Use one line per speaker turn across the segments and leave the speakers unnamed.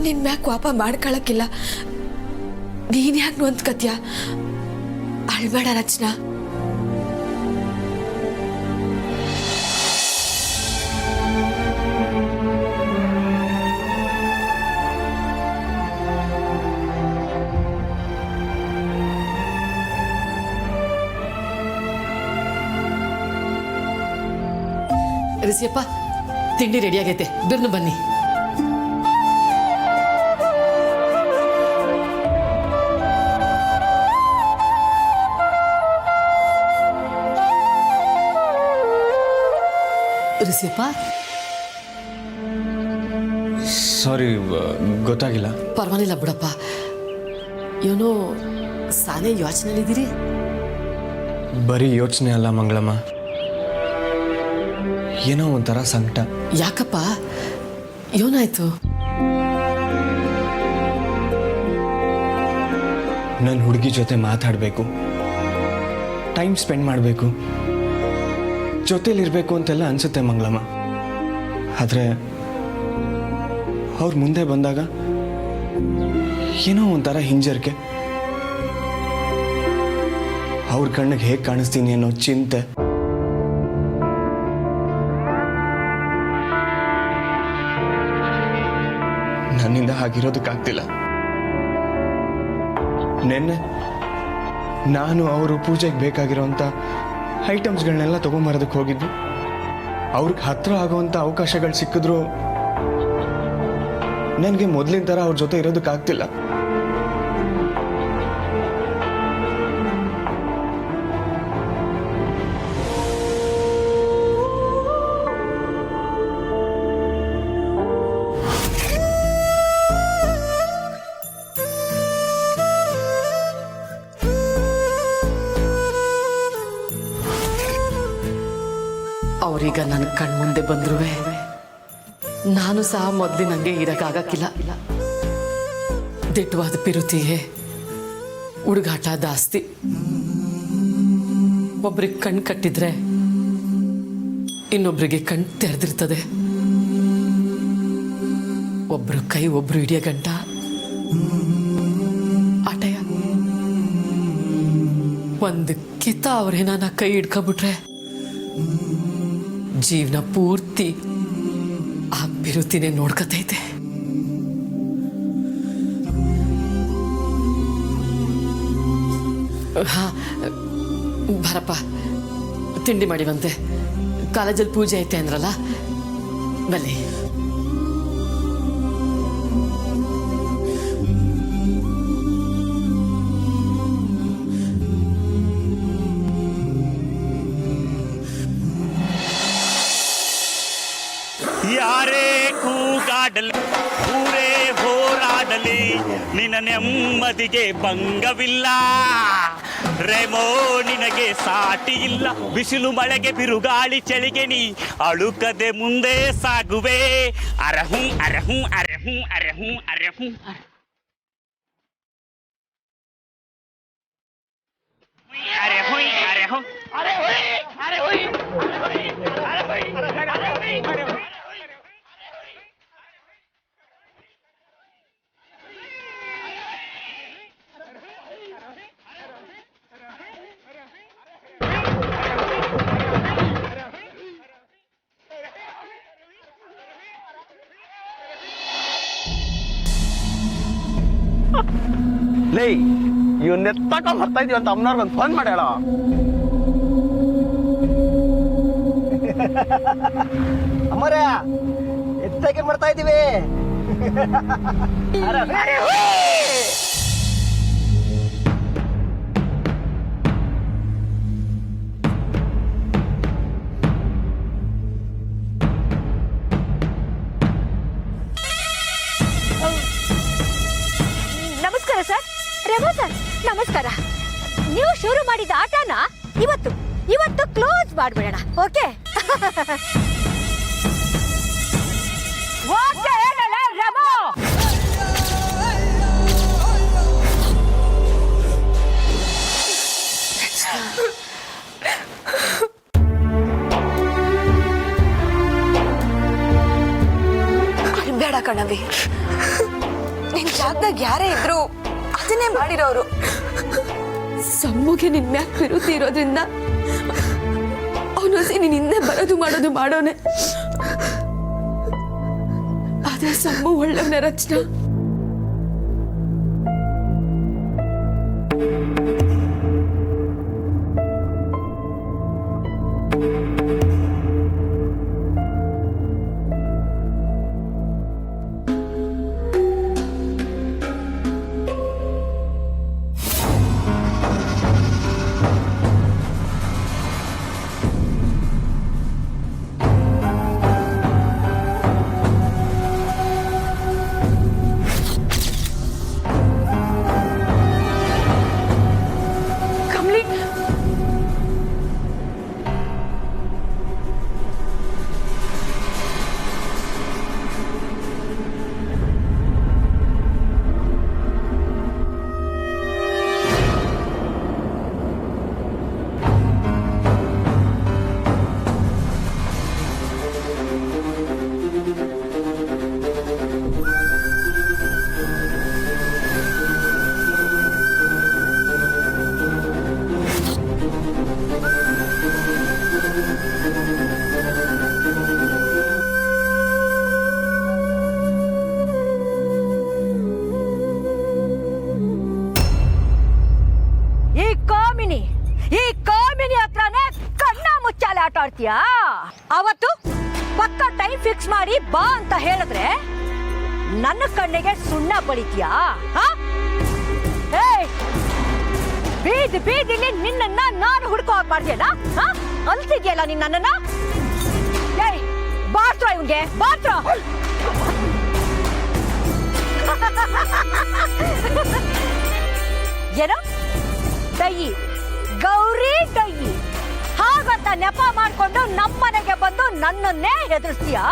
ನಿನ್ ಮ್ಯಾಗ ಕೋಪ ಮಾಡ್ಕೊಳಕ್ಕಿಲ್ಲ. ನೀನ್ ಯಾಕೆ ನೊಂದ್ಕತ್ಯ? ಅಳ್ಬೇಡ ರಚನಾ.
ರಿಸಿಯಪ್ಪ, ತಿಂಡಿ ರೆಡಿ ಆಗೈತೆ, ಬಿರ್ನು ಬನ್ನಿ. ರಿಸಿಯಪ್ಪ,
ಸಾರಿ, ಗೊತ್ತಾಗಿಲ್ಲ.
ಪರವಾಗಿಲ್ಲ ಬಿಡಪ್ಪ. ಏನೋ ಸಾನೇ ಯೋಚನೆಲಿದ್ದೀರಿ?
ಬರೀ ಯೋಚನೆ ಅಲ್ಲ ಮಂಗಳಮ್ಮ, ಏನೋ ಒಂಥರ ಸಂಕಟ.
ಯಾಕಪ್ಪ, ಏನಾಯ್ತು?
ನನ್ನ ಹುಡುಗಿ ಜೊತೆ ಮಾತಾಡಬೇಕು, ಟೈಮ್ ಸ್ಪೆಂಡ್ ಮಾಡಬೇಕು, ಜೊತೆಲಿರಬೇಕು ಅಂತೆಲ್ಲ ಅನ್ಸುತ್ತೆ ಮಂಗಳಮ್ಮ. ಆದರೆ ಅವ್ರ ಮುಂದೆ ಬಂದಾಗ ಏನೋ ಒಂಥರ ಹಿಂಜರಿಕೆ. ಅವ್ರ ಕಣ್ಣಿಗೆ ಹೇಗೆ ಕಾಣಿಸ್ತೀನಿ ಅನ್ನೋ ಚಿಂತೆ. ನನ್ನಿಂದ ಆಗಿರೋದಕ್ಕಾಗ್ತಿಲ್ಲ. ನೆನ್ನೆ ನಾನು ಅವರು ಪೂಜೆಗೆ ಬೇಕಾಗಿರೋಂಥ ಐಟಮ್ಸ್ಗಳನ್ನೆಲ್ಲ ತೊಗೊಂಬರೋದಕ್ಕೆ ಹೋಗಿದ್ದು. ಅವ್ರಿಗೆ ಹತ್ರ ಆಗೋವಂಥ ಅವಕಾಶಗಳು ಸಿಕ್ಕಿದ್ರು ನನಗೆ ಮೊದಲಿನ ಥರ ಅವ್ರ ಜೊತೆ ಇರೋದಕ್ಕಾಗ್ತಿಲ್ಲ.
ಅವ್ರೀಗ ನನ್ನ ಕಣ್ಮುಂದೆ ಬಂದ್ರು ನಾನು ಸಹ ಮೊದಲಿನಂಗೆ ಇರಕ್ಕಾಗಕ್ಕಿಲ್ಲ. ದಿಟ್ಟವಾದ ಪಿರುತಿಯೇ ಹುಡುಗಾಟ ಜಾಸ್ತಿ. ಒಬ್ರಿಗೆ ಕಣ್ ಕಟ್ಟಿದ್ರೆ ಇನ್ನೊಬ್ರಿಗೆ ಕಣ್ ತೆರೆದಿರ್ತದೆ. ಒಬ್ರು ಕೈ ಒಬ್ರು ಹಿಡಿಯ ಗಂಟ ಆಟಯ. ಒಂದು ಕಿತ್ತ ಅವ್ರೇನ ಕೈ ಹಿಡ್ಕೊಬಿಟ್ರೆ ಜೀವನ ಪೂರ್ತಿ ಆ ಬಿರುತಿನೇ ನೋಡ್ಕತೈತೆ. ಹಾ, ಬರಪ್ಪ, ತಿಂಡಿ ಮಾಡಿವಂತೆ. ಕಾಲೇಜಲ್ಲಿ ಪೂಜೆ ಐತೆ ಅಂದ್ರಲ್ಲ, ಬನ್ನಿ.
ಯಾರೇ ಕೂಗಾಡಲಿ, ಊರೇ ಹೋರಾಡಲಿ, ನಿನ್ನ ನೆಮ್ಮದಿಗೆ ಭಂಗವಿಲ್ಲ. ರೆಮೋ ನಿನಗೆ ಸಾಟಿ ಇಲ್ಲ. ಬಿಸಿಲು ಮಳೆಗೆ ಬಿರುಗಾಳಿ ಚಳಿಗೆ ನೀ ಅಳುಕದೆ ಮುಂದೆ ಸಾಗುವೆ. ಅರಹು ಅರಹು ಅರಹು ಅರಹು ಅರಹು ಅರಹು ಅರಹು
ಲೇ, ಇವನ್ನ ಎತ್ತಕೊಂಡ್ ಬರ್ತಾ ಇದೀವಿ ಅಂತ ಅಮ್ಮನವ್ರಿಗೆ ಒಂದು ಫೋನ್ ಮಾಡ್ಯಾಳ. ಅಮ್ಮರೇ, ಎತ್ತಕ್ಕೆ ಬರ್ತಾ ಇದೀವಿ.
ನಮಸ್ಕಾರ ಸರ್. ರೆಮೋ ಸರ್, ನಮಸ್ಕಾರ. ನೀವು ಶುರು ಮಾಡಿದ ಆಟನ ಇವತ್ತು ಕ್ಲೋಸ್ ಮಾಡ್ಬಿಡೋಣ. ಓಕೆ? ರೆಮೋ,
ಬೇಡ ಕಣವಿ, ನಿನ್ ಜಾಗದಾಗ ಯಾರೇ ಇದ್ರು ಅದನ್ನೇ ಮಾಡಿರೋರು. ಸಮ್ಮಗೆ ನಿನ್ ಮ್ಯಾಕ್ ವಿರುದ್ಧ ಇರೋದ್ರಿಂದ ಅವನೊಸಿ ನೀನ್ ಹಿಂದೆ ಬರೋದು ಮಾಡೋದು ಮಾಡೋನೆ. ಅದೇ ಸಮ್ಮು ಒಳ್ಳೆವನ ರಚನಾ.
ಆಟ ಆಡ್ತೀಯಾ? ಅವತ್ತು ಪಕ್ಕ ಟೈಮ್ ಫಿಕ್ಸ್ ಮಾಡಿ ಬಾ ಅಂತ ಹೇಳಿದ್ರೆ ನನ್ನ ಕಣ್ಣಿಗೆ ಸುಣ್ಣ ಬಳಿತೀಯಾ? ಬೀದಿ ಬೀದಿಲಿ ನಿನ್ನನ್ನ ನಾನು ಹುಡ್ಕೋ ಹಾಗೆ ಮಾಡ್ತೀಯಲ್ಲ? ಅಲ್ತಿದ್ಯಲ್ಲ ನಿನ್ನ ನನ್ನನ್ನ? ಏಯ್ ಬಾರ್ತ್ರ ಇವ್ಗೆ ಬಾರ್ತ್ರ. ಏನೋ ಡಯ್ಯಿ ಗೌರಿ ಡಯ್ಯಿ ಹಾಗಂತ ನೆಪ ಮಾಡ್ಕೊಂಡು ನಮ್ಮನೆಗೆ ಬಂದು ನನ್ನನ್ನೇ ಹೆದರ್ಸ್ತೀಯಾ?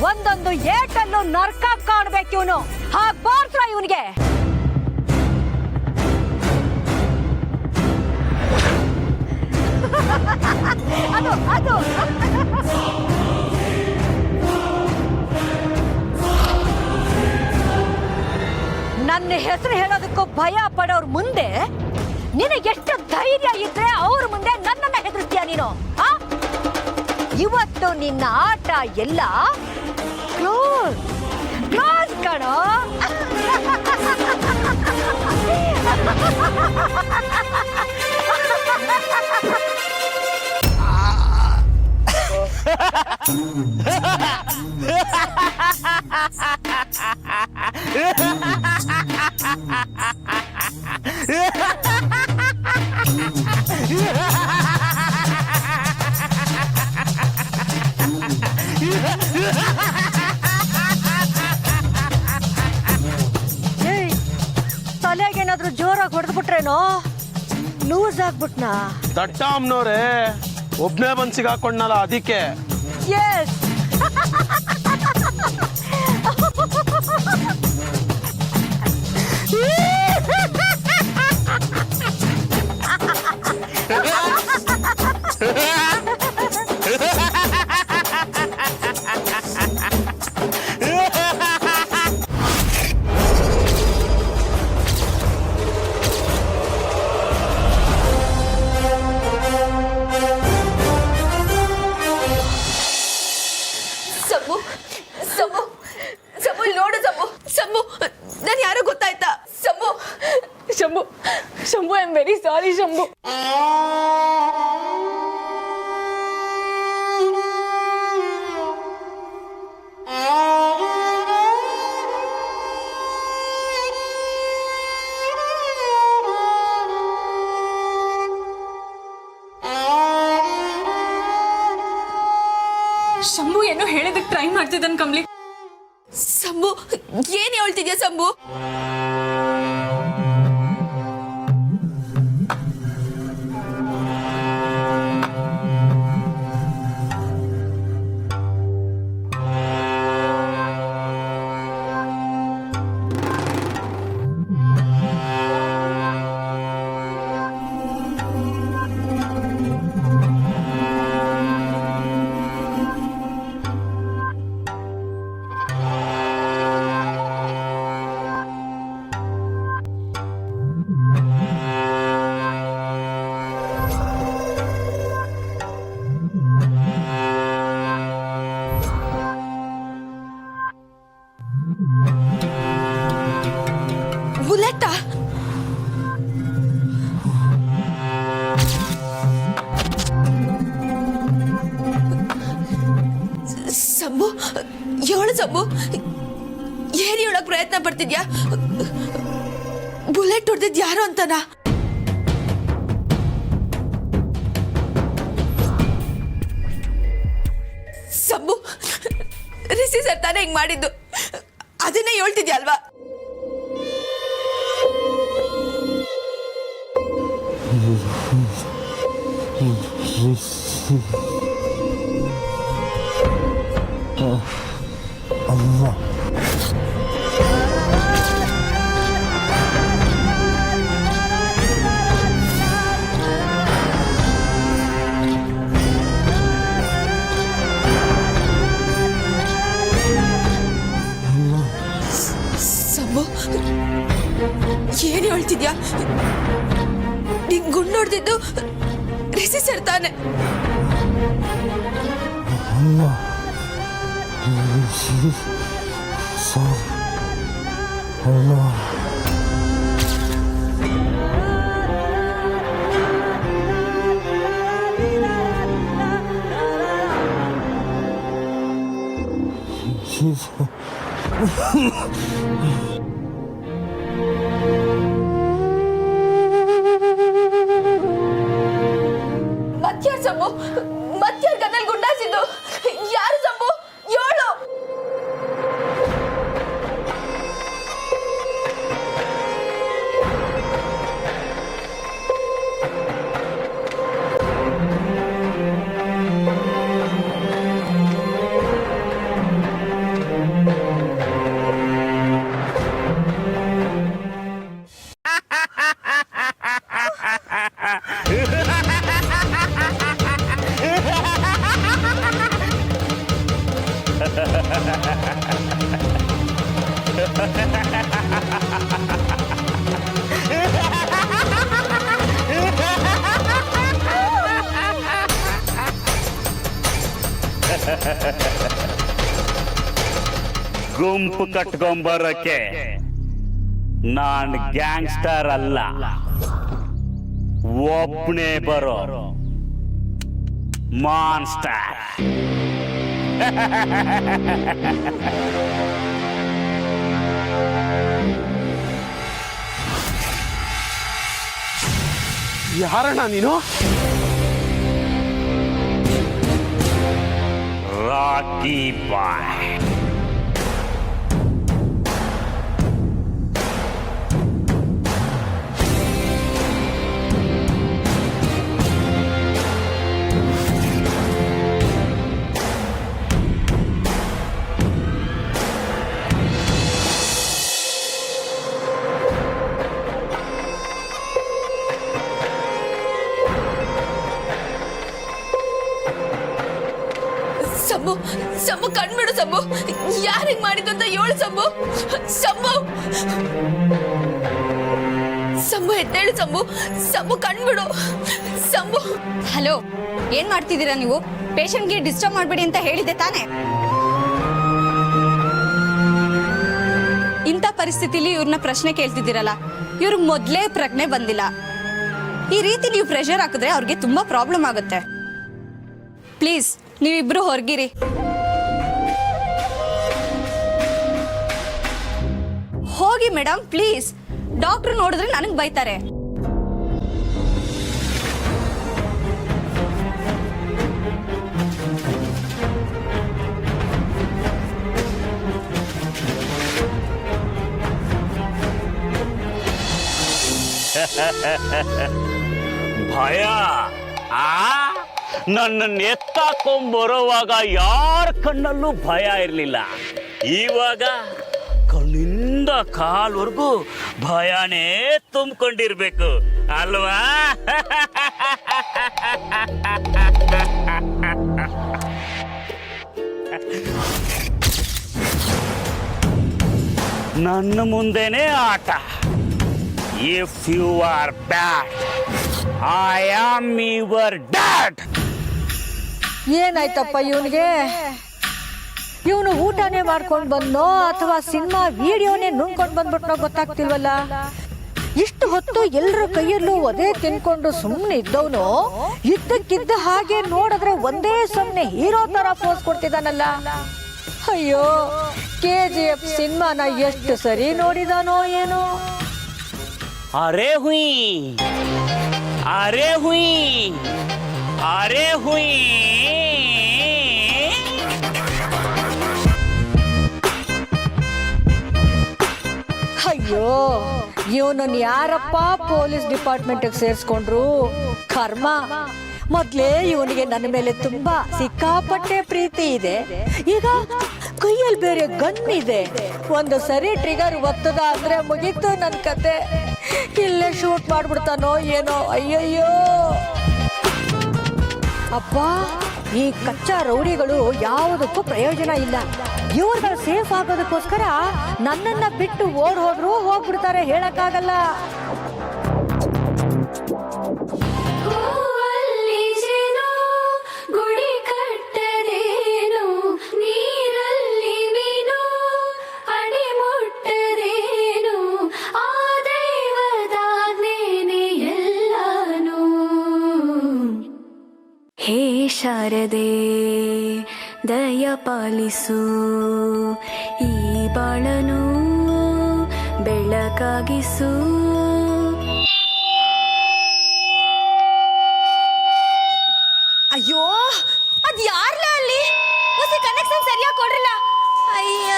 ಒಂದೊಂದು ಏಟಲ್ಲೂ ನರ್ಕ ಕಾಣ್ಬೇಕು ಇವನು. ಹಾಗ್ ಬಾರ್ತ್ರ ಇವನಿಗೆ. ಅದು ಅದು ನನ್ನ ಹೆಸರು ಹೇಳೋದಕ್ಕೂ ಭಯ ಪಡೋರ್ ಮುಂದೆ ನಿನಗೆಷ್ಟು ಧೈರ್ಯ ಇದ್ರೆ ಅವ್ರ ಮುಂದೆ ನನ್ನನ್ನ ಹೆದರ್ತೀಯ ನೀನು? ಇವತ್ತು ನಿನ್ನ ಆಟ ಎಲ್ಲ ಕ್ಲೋಸ್ ಕ್ಲೋಸ್ ಕಣೋ. ತಲೆಗೇನಾದ್ರೂ ಜೋರಾಗಿ ಹೊಡೆದ್ಬಿಟ್ರೇನೋ? ಲೂಸ್ ಆಗ್ಬಿಟ್ನಾ?
ದಟ್ಟ ಅಮ್ಮನವ್ರೆ, ಒಬ್ನೇ ಬಂದ್ ಸಿಗಾಕೊಂಡ್ನಲ್ಲ ಅದಕ್ಕೆ.
Yes
Shambhu, I am very sorry Shambhu.
Shambhu ಏನೋ ಹೇಳೋದಕ್ಕೆ ಟ್ರೈ ಮಾಡ್ತಿದ್ದಾನೆ ಕಮಲಿ.
ಶಂಭು, ಏನ್ ಹೇಳ್ತಿದ್ಯಾ ಶಂಭು? ಹೇಳು ಸಂಭು, ಏನ್ ಹೇಳಕ್ ಪ್ರಯತ್ನ ಪಡ್ತಿದ್ಯಾ? ಬುಲೆಟ್ ಹೊಡೆದಿದ್ ಯಾರು ಅಂತನಾ? ಸಂಭು, ರಿಷಿ ಸರ್ ತಾನೇ ಹಿಂಗ್ ಮಾಡಿದ್ದು, ಅದನ್ನೇ ಹೇಳ್ತಿದ್ಯಾ ಅಲ್ವಾ? ಸಂಭು, ಏನ್ ಹೇಳ್ತಿದ್ಯಾ? ನಿಂಗ್ ಗುಂಡು ಹೊಡೆದಿದ್ದು ರಿಷಿ ಸರ್ ತಾನೆ? ಮತ್ಯಾರು ಸಂಭು? ಮತ್ಯಾರು ಗದಲ್ಲಿ ಗುಂಡಾಸಿದ್ದು? ಯಾರು ಸಂಭು? ಹೇಳು.
ಗುಂಪು ಕಟ್ಕೊಂಬರಕ್ಕೆ ನಾನ್ ಗ್ಯಾಂಗ್ಸ್ಟರ್ ಅಲ್ಲ, ಒಬ್ನೇ ಬರೋ ಮಾನ್ಸ್ಟರ್.
ಯಾರಣ್ಣ ನೀನು?
ರಾಕಿ ಬಾಯ್.
ಸಂಭು, ಸಂಭು ಕಣ್ಬಿಡು ಸಂಭು, ಯಾರಿಗ್ ಮಾಡಿದ್ದು ಅಂತ ಹೇಳು ಸಂಭು. ಸಂಭು, ಸಂಭು ಎದ್ದೇಳು ಸಂಭು, ಸಂಭು ಕಣ್ಬಿಡು ಸಂಭು.
ಹಲೋ, ಏನ್ ಮಾಡ್ತಿದ್ದೀರಾ ನೀವು? ಪೇಷಂಟ್ಗೆ ಡಿಸ್ಟರ್ಬ್ ಮಾಡ್ಬೇಡಿ ಅಂತ ಹೇಳಿದೆ ತಾನೇ? ಇಂಥ ಪರಿಸ್ಥಿತಿಲಿ ಇವ್ರನ್ನ ಪ್ರಶ್ನೆ ಕೇಳ್ತಿದ್ದೀರಲ್ಲ, ಇವ್ರಿಗೆ ಮೊದಲೇ ಪ್ರಜ್ಞೆ ಬಂದಿಲ್ಲ. ಈ ರೀತಿ ನೀವು ಪ್ರೆಷರ್ ಹಾಕಿದ್ರೆ ಅವ್ರಿಗೆ ತುಂಬಾ ಪ್ರಾಬ್ಲಮ್ ಆಗುತ್ತೆ. ಪ್ಲೀಸ್ ನೀವಿಬ್ರು ಹೊರಗಿರಿ. ಹೋಗಿ ಮೇಡಮ್ ಪ್ಲೀಸ್, ಡಾಕ್ಟರ್ ನೋಡಿದ್ರೆ ನನಗೆ ಬೈತಾರೆ.
ಭಯ? ನನ್ನನ್ನು ಎತ್ತಾಕೊಂಬರುವಾಗ ಯಾರ ಕಣ್ಣಲ್ಲೂ ಭಯ ಇರಲಿಲ್ಲ. ಇವಾಗ ಕಣ್ಣಿಂದ ಕಾಲ್ವರೆಗೂ ಭಯನೇ ತುಂಬಿಕೊಂಡಿರ್ಬೇಕು ಅಲ್ವಾ? ನನ್ನ ಮುಂದೆನೇ ಆಟ. If you are bad, I am your dad.
ಏನಾಯ್ತಪ್ಪ ಇವನಿಗೆ? ಇವನು ಊಟನೇ ಮಾಡ್ಕೊಂಡು ಬಂದೋ ಅಥವಾ ಸಿನಿಮಾ ವಿಡಿಯೋನೇ ನುಂಗ್ಕೊಂಡು ಬಂದ್ಬಿಟ್ನೋ ಗೊತ್ತಾಗ್ತಿಲ್ವಲ್ಲ. ಇಷ್ಟು ಹೊತ್ತು ಎಲ್ಲರ ಕೈಯಲ್ಲೂ ಒದೇ ತಿನ್ಕೊಂಡು ಸುಮ್ಮನೆ ಇದ್ದವನು ಇದ್ದಕ್ಕಿದ್ದ ಹಾಗೆ ನೋಡಿದ್ರೆ ಒಂದೇ ಸುಮ್ಮನೆ ಹೀರೋ ತರ ಪೋಸ್ ಕೊಡ್ತಿದ್ದಾನಲ್ಲ. ಅಯ್ಯೋ KGF ಸಿನಿಮಾನ ಎಷ್ಟು ಸರಿ ನೋಡಿದಾನೋ ಏನೋ.
ಅರೆ ಹುಯಿ ಅರೆ ಹುಯಿ ಅರೆ ಹುಯಿ.
ಅಯ್ಯೋ ಇವನನ್ನ ಯಾರಪ್ಪ ಪೊಲೀಸ್ ಡಿಪಾರ್ಟ್ಮೆಂಟ್ಗೆ ಸೇರಿಸ್ಕೊಂಡ್ರು ಕರ್ಮ. ಮೊದ್ಲೇ ಇವನಿಗೆ ನನ್ನ ಮೇಲೆ ತುಂಬಾ ಸಿಕ್ಕಾಪಟ್ಟೆ ಪ್ರೀತಿ ಇದೆ, ಈಗ ಕೈಯಲ್ಲಿ ಬೇರೆ ಗನ್ ಇದೆ. ಒಂದು ಸರಿ ಟ್ರಿಗರ್ ಒತ್ತದ ಅಂದ್ರೆ ಮುಗೀತು ನನ್ನ ಕತೆ. ಇಲ್ಲೇ ಶೂಟ್ ಮಾಡ್ಬಿಡ್ತಾನೋ ಏನೋ. ಅಯ್ಯಯ್ಯೋ ಅಪ್ಪ, ಈ ಕಚ್ಚಾ ರೌಡಿಗಳು ಯಾವುದಕ್ಕೂ ಪ್ರಯೋಜನ ಇಲ್ಲ. ಇವ್ರುಗಳು ಸೇಫ್ ಆಗೋದಕ್ಕೋಸ್ಕರ ನನ್ನನ್ನ ಬಿಟ್ಟು ಓಡ್ ಹೋದ್ರು ಹೋಗ್ಬಿಡ್ತಾರೆ, ಹೇಳಕ್ಕಾಗಲ್ಲ.
ಗುಡಿ ಕಟ್ಟದೇನು ನೀರಲ್ಲಿ ಮೀನು ಅಡಿ ಮುಟ್ಟದೇನು ಆ ದೈವದಾಜ್ಞೆನೇ ಎಲ್ಲಾನು. ಹೇ ಶಾರದೆ ದಯ ಪಾಲಿಸು, ಈ ಬಾಳನು ಬೆಳಕಾಗಿಸು.
ಅಯ್ಯೋ ಅದ್ ಯಾರ್ಲ ಅಲ್ಲಿ ಹೊಸ ಕನೆಕ್ಷನ್ ಸರಿಯಾಗಿ ಕೊಡ್ರಲ್ಲ. ಅಯ್ಯ